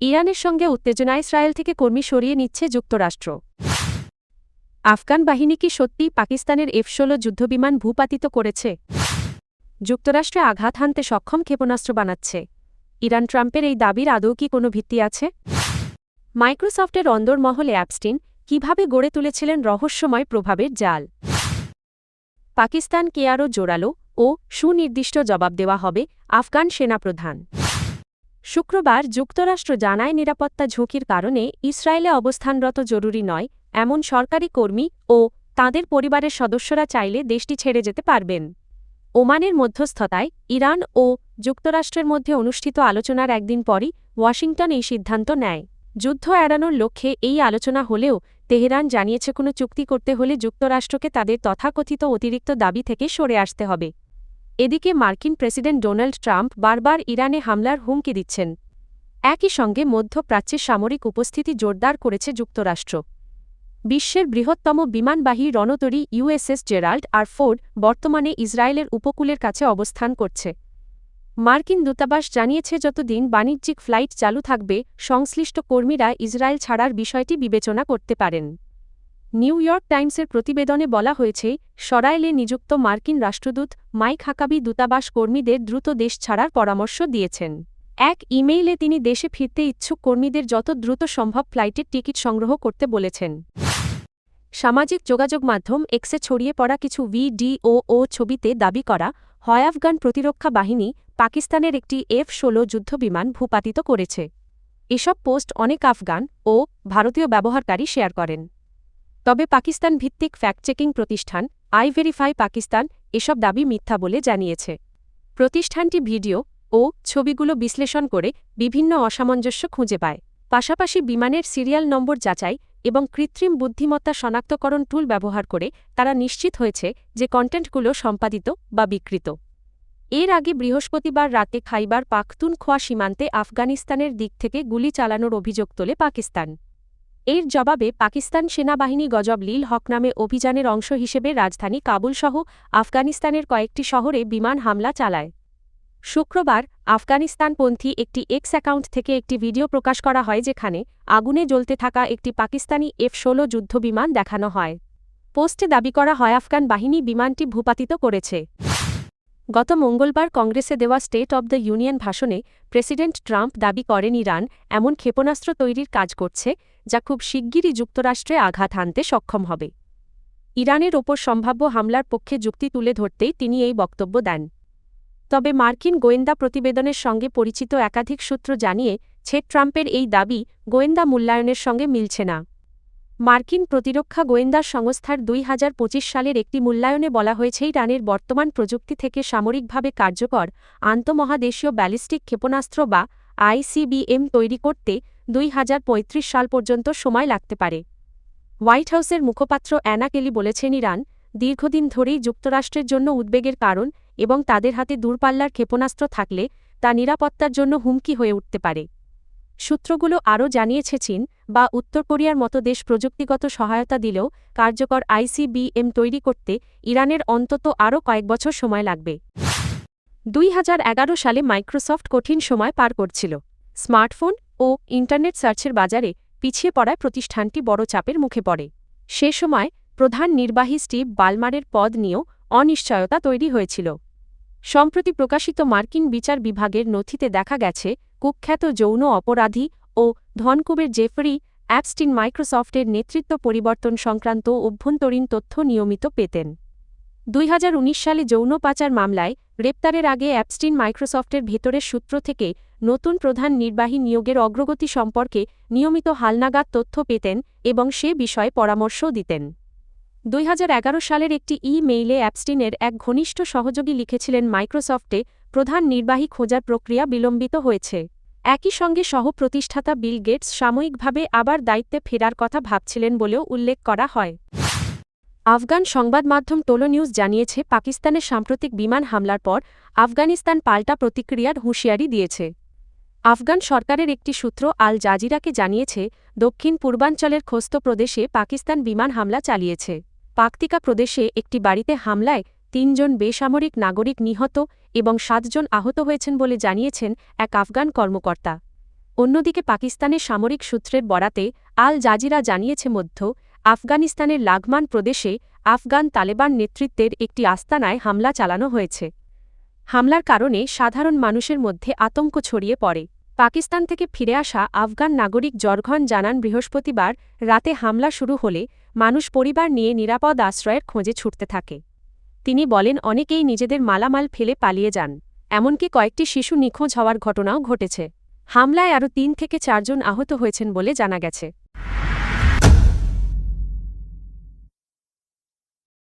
ইরানের সঙ্গে উত্তেজনা, ইসরায়েল থেকে কর্মী সরিয়ে নিচ্ছে যুক্তরাষ্ট্র। আফগান বাহিনী কি সত্যিই পাকিস্তানের F-16 যুদ্ধবিমান ভূপাতিত করেছে? যুক্তরাষ্ট্রে আঘাত হানতে সক্ষম ক্ষেপণাস্ত্র বানাচ্ছে ইরান। ট্রাম্পের এই দাবির আদৌ কি কোনো ভিত্তি আছে? মাইক্রোসফটের অন্দরমহলে অ্যাপস্টিন কিভাবে গড়ে তুলেছিলেন রহস্যময় প্রভাবের জাল? পাকিস্তানকে আরও জোরালো ও সুনির্দিষ্ট জবাব দেওয়া হবে আফগান সেনাপ্রধান। শুক্রবার যুক্তরাষ্ট্র জানায়, নিরাপত্তা ঝুঁকির কারণে ইসরায়েলে অবস্থানরত জরুরি নয় এমন সরকারি কর্মী ও তাঁদের পরিবারের সদস্যরা চাইলে দেশটি ছেড়ে যেতে পারবেন। ওমানের মধ্যস্থতায় ইরান ও যুক্তরাষ্ট্রের মধ্যে অনুষ্ঠিত আলোচনার একদিন পরই ওয়াশিংটন এই সিদ্ধান্ত নেয়। যুদ্ধ এড়ানোর লক্ষ্যে এই আলোচনা হলেও তেহরান জানিয়েছে, কোনো চুক্তি করতে হলে যুক্তরাষ্ট্রকে তাদের তথাকথিত অতিরিক্ত দাবি থেকে সরে আসতে হবে। এদিকে মার্কিন প্রেসিডেন্ট ডোনাল্ড ট্রাম্প বারবার ইরানে হামলার হুমকি দিচ্ছেন। একই সঙ্গে মধ্যপ্রাচ্যে সামরিক উপস্থিতি জোরদার করেছে যুক্তরাষ্ট্র। বিশ্বের বৃহত্তম বিমানবাহী রণতরী USS জেরাল্ড আর ফোর্ড বর্তমানে ইসরায়েলের উপকূলের কাছে অবস্থান করছে। মার্কিন দূতাবাস জানিয়েছে, যতদিন বাণিজ্যিক ফ্লাইট চালু থাকবে সংশ্লিষ্ট কর্মীরা ইসরায়েল ছাড়ার বিষয়টি বিবেচনা করতে পারেন। নিউ ইয়র্ক টাইমসের প্রতিবেদনে বলা হয়েছে, ইসরায়েলে নিযুক্ত মার্কিন রাষ্ট্রদূত মাইক হাকাবি দূতাবাস কর্মীদের দ্রুত দেশ ছাড়ার পরামর্শ দিয়েছেন। এক ইমেইলে তিনি দেশে ফিরতে ইচ্ছুক কর্মীদের যত দ্রুত সম্ভব ফ্লাইটের টিকিট সংগ্রহ করতে বলেছেন। সামাজিক যোগাযোগ মাধ্যম এক্সে ছড়িয়ে পড়া কিছু ভিডিও ও ছবিতে দাবি করা হয় আফগান প্রতিরক্ষা বাহিনী পাকিস্তানের একটি F-16 যুদ্ধবিমান ভূপাতিত করেছে। এসব পোস্ট অনেক আফগান ও ভারতীয় ব্যবহারকারী শেয়ার করেন। তবে পাকিস্তান ভিত্তিক ফ্যাক্ট চেকিং প্রতিষ্ঠান আইভেরিফাই পাকিস্তান এসব দাবি মিথ্যা বলে জানিয়েছে। প্রতিষ্ঠানটি ভিডিও ও ছবিগুলো বিশ্লেষণ করে বিভিন্ন অসামঞ্জস্য খুঁজে পায়। পাশাপাশি বিমানের সিরিয়াল নম্বর যাচাই এবং কৃত্রিম বুদ্ধিমত্তা শনাক্তকরণ টুল ব্যবহার করে তারা নিশ্চিত হয়েছে যে কন্টেন্টগুলো সম্পাদিত বা বিকৃত। এর আগে বৃহস্পতিবার রাতে খাইবার পাখতুনখোয়া সীমান্তে আফগানিস্তানের দিক থেকে গুলি চালানোর অভিযোগ তোলে পাকিস্তান। এর জবাবে পাকিস্তান সেনাবাহিনী গজব লিল হক নামে অভিযানের অংশ হিসেবে রাজধানী কাবুলসহ আফগানিস্তানের কয়েকটি শহরে বিমান হামলা চালায়। শুক্রবার আফগানিস্তানপন্থী একটি এক্স অ্যাকাউন্ট থেকে একটি ভিডিও প্রকাশ করা হয়, যেখানে আগুনে জ্বলতে থাকা একটি পাকিস্তানি F-16 যুদ্ধবিমান দেখানো হয়। পোস্টে দাবি করা হয় আফগান বাহিনী বিমানটি ভূপাতিত করেছে। গত মঙ্গলবার কংগ্রেসে দেওয়া স্টেট অব দ্য ইউনিয়ন ভাষণে প্রেসিডেন্ট ট্রাম্প দাবি করেন, ইরান এমন ক্ষেপণাস্ত্র তৈরির কাজ করছে যা খুব শিগগিরই যুক্তরাষ্ট্রে আঘাত হানতে সক্ষম হবে। ইরানের ওপর সম্ভাব্য হামলার পক্ষে যুক্তি তুলে ধরতেই তিনি এই বক্তব্য দেন। তবে মার্কিন গোয়েন্দা প্রতিবেদনের সঙ্গে পরিচিত একাধিক সূত্র জানিয়েছে, ট্রাম্পের এই দাবি গোয়েন্দা মূল্যায়নের সঙ্গে মিলছে না। মার্কিন প্রতিরক্ষা গোয়েন্দা সংস্থার 2025 সালের একটি মূল্যায়নে বলা হয়েছে, ইরানের বর্তমান প্রযুক্তি থেকে সামরিকভাবে কার্যকর আন্তঃমহাদেশীয় ব্যালিস্টিক ক্ষেপণাস্ত্র বা ICBM তৈরি করতে 2035 সাল পর্যন্ত সময় লাগতে পারে। হোয়াইট হাউসের মুখপাত্র অ্যানা কেলি বলেছেন, ইরান দীর্ঘদিন ধরেই যুক্তরাষ্ট্রের জন্য উদ্বেগের কারণ এবং তাদের হাতে দূরপাল্লার ক্ষেপণাস্ত্র থাকলে তা নিরাপত্তার জন্য হুমকি হয়ে উঠতে পারে। সূত্রগুলো আরও জানিয়েছে, চীন বা উত্তর কোরিয়ার মতো দেশ প্রযুক্তিগত সহায়তা দিলেও কার্যকর ICBM তৈরি করতে ইরানের অন্তত আরও কয়েক বছর সময় লাগবে। 2011 সালে মাইক্রোসফট কঠিন সময় পার করছিল। স্মার্টফোন ও ইন্টারনেট সার্চের বাজারে পিছিয়ে পড়ায় প্রতিষ্ঠানটি বড় চাপের মুখে পড়ে। সে সময় প্রধান নির্বাহী স্টিভ বালমারের পদ নিয়েও অনিশ্চয়তা তৈরি হয়েছিল। সম্প্রতি প্রকাশিত মার্কিন বিচার বিভাগের নথিতে দেখা গেছে, কুখ্যাত যৌন অপরাধী ও ধনকুবের জেফরি অ্যাপস্টিন মাইক্রোসফটের নেতৃত্ব পরিবর্তন সংক্রান্ত অভ্যন্তরীণ তথ্য নিয়মিত পেতেন। 2019 সালে যৌন পাচার মামলায় গ্রেপ্তারের আগে অ্যাপস্টিন মাইক্রোসফটের ভেতরের সূত্র থেকে নতুন প্রধান নির্বাহী নিয়োগের অগ্রগতি সম্পর্কে নিয়মিত হালনাগাদ তথ্য পেতেন এবং সে বিষয়ে পরামর্শও দিতেন। 2011 সালের একটি ই-মেইলে অ্যাপস্টিনের এক ঘনিষ্ঠ সহযোগী লিখেছিলেন, মাইক্রোসফটে প্রধান নির্বাহী খোঁজার প্রক্রিয়া বিলম্বিত হয়েছে। একই সঙ্গে সহ-প্রতিষ্ঠাতা বিল গেটস সাময়িকভাবে আবার দায়িত্বে ফেরার কথা ভাবছিলেন বলেও উল্লেখ করা হয়। আফগান সংবাদ মাধ্যম টোলো নিউজ জানিয়েছে, পাকিস্তানের সাম্প্রতিক বিমান হামলার পর আফগানিস্তান পাল্টা প্রতিক্রিয়ার হুঁশিয়ারি দিয়েছে। আফগান সরকারের একটি সূত্র আল জাজিরাকে জানিয়েছে, দক্ষিণ পূর্বাঞ্চলের খোস্ত প্রদেশে পাকিস্তান বিমান হামলা চালিয়েছে। পাকতিকা প্রদেশে একটি বাড়িতে হামলায় 3 জন বেসামরিক নাগরিক নিহত এবং 7 জন আহত হয়েছেন বলে জানিয়েছেন এক আফগান কর্মকর্তা। অন্যদিকে পাকিস্তানের সামরিক সূত্রের বরাতে আল জাজিরা জানিয়েছে আফগানিস্তানের লাগমান প্রদেশে আফগান তালেবান নেতৃত্বের একটি আস্তানায় হামলা চালানো হয়েছে। হামলার কারণে সাধারণ মানুষের মধ্যে আতঙ্ক ছড়িয়ে পড়ে। পাকিস্তান থেকে ফিরে আসা আফগান নাগরিক জরঘন জানান বৃহস্পতিবার রাতে হামলা শুরু হলে মানুষ পরিবার নিয়ে নিরাপদ আশ্রয়ের খোঁজে ছুটতে থাকে। তিনি বলেন অনেকেই নিজেদের মালামাল ফেলে পালিয়ে যান। এমনকি কয়েকটি শিশু নিখোঁজ হওয়ার ঘটনাও ঘটেছে। হামলায় আরও 3 থেকে 4 জন আহত হয়েছেন বলে জানা গেছে।